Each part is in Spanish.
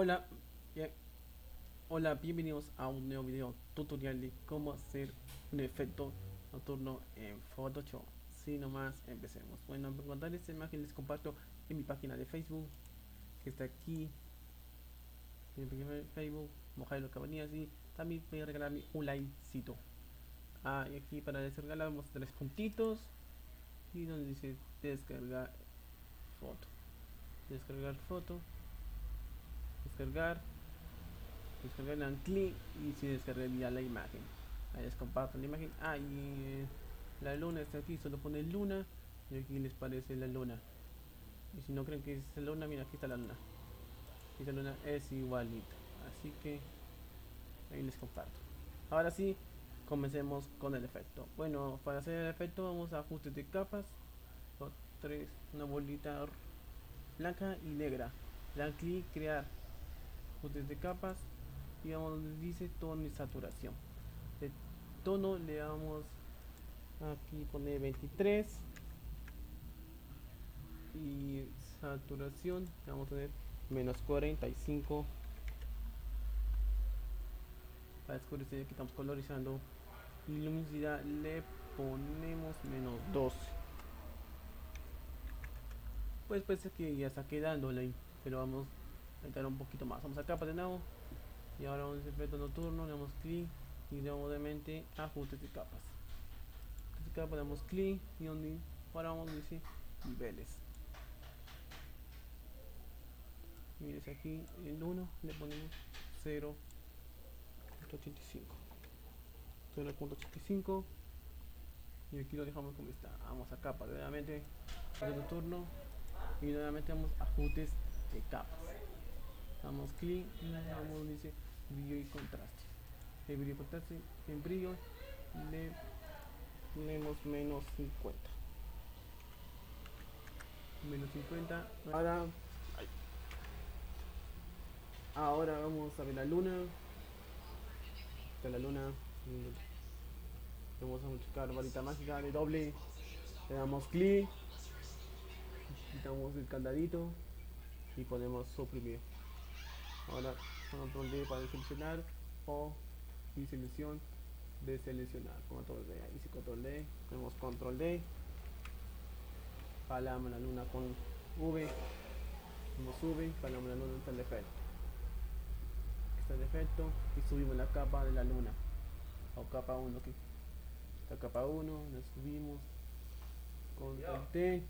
Hola, bien- hola, bienvenidos a un nuevo video tutorial de cómo hacer un efecto nocturno en Photoshop. Si nomás empecemos. Bueno, para contar esta imagen les comparto en mi página de Facebook, que está aquí, en mi página de Facebook, Mojailo Cabanías, y también voy a regalarme un likecito. Y aquí para descargar vamos a tres puntitos y donde dice descargar foto. Descargar foto, descargar. Descargar le dan clic y se descarga ya la imagen. Ahí les comparto la imagen. Y la luna está aquí, solo pone luna y aquí les parece la luna. Y si no creen que es la luna, mira, aquí está la luna. Y la luna es igualita. Así que ahí les comparto. Ahora sí, comencemos con el efecto. Bueno, para hacer el efecto vamos a ajustes de capas. Tres, una bolita blanca y negra. Le dan clic, crear ajustes de capas y vamos donde dice tono y saturación. De tono le damos aquí, pone 23 y saturación le vamos a poner menos 45. Para oscurecer aquí estamos colorizando y luminosidad le ponemos menos 12. Pues que ya está quedando ahí, pero vamos a entrar un poquito más. Vamos a capa de nuevo y ahora vamos a efecto nocturno, le damos clic y le damos de mente ajustes de capas. Ajustes de capas, le damos clic y donde ahora vamos a decir niveles. Mires aquí el 1 le ponemos 0.85. 0.85 y aquí lo dejamos como está. Vamos a capa nuevamente de turno y nuevamente vamos a ajustes de capas. Damos clic y vamos donde dice brillo y contraste. El brillo y contraste en brillo le ponemos menos 50. Menos 50. Ahora vamos a ver la luna. Esta es la luna. Vamos a buscar varita mágica de doble. Le damos clic, quitamos el candadito y ponemos suprimir. Ahora control D para seleccionar o y selección de seleccionar. Control D, ahí sí control D, tenemos control D, palamos la luna con V, como sube, palamos la luna hasta el efecto. Está el efecto y subimos la capa de la luna o capa 1 aquí. Esta capa 1, la subimos, control T.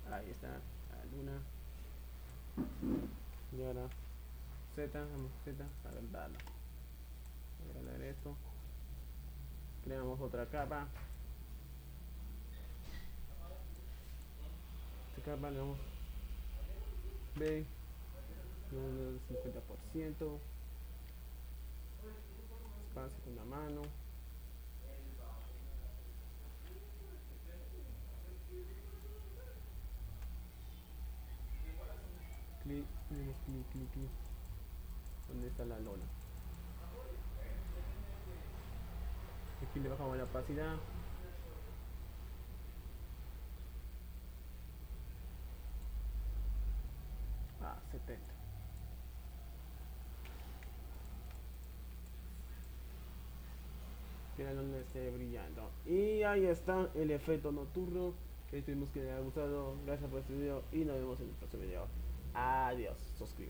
Ahí está la luna. Y ahora Z, damos Z, agrandarlo. Agrandar esto. Creamos otra capa. Esta capa le damos B, 50%, espacio con la mano. Clic, clic, clic, clic. ¿Dónde está la lona? Aquí le bajamos la opacidad. A 70. Que la luna esté brillando. Y ahí está el efecto nocturno. Esperemos que les haya gustado. Gracias por este video y nos vemos en el próximo video. Adiós. Suscríbete.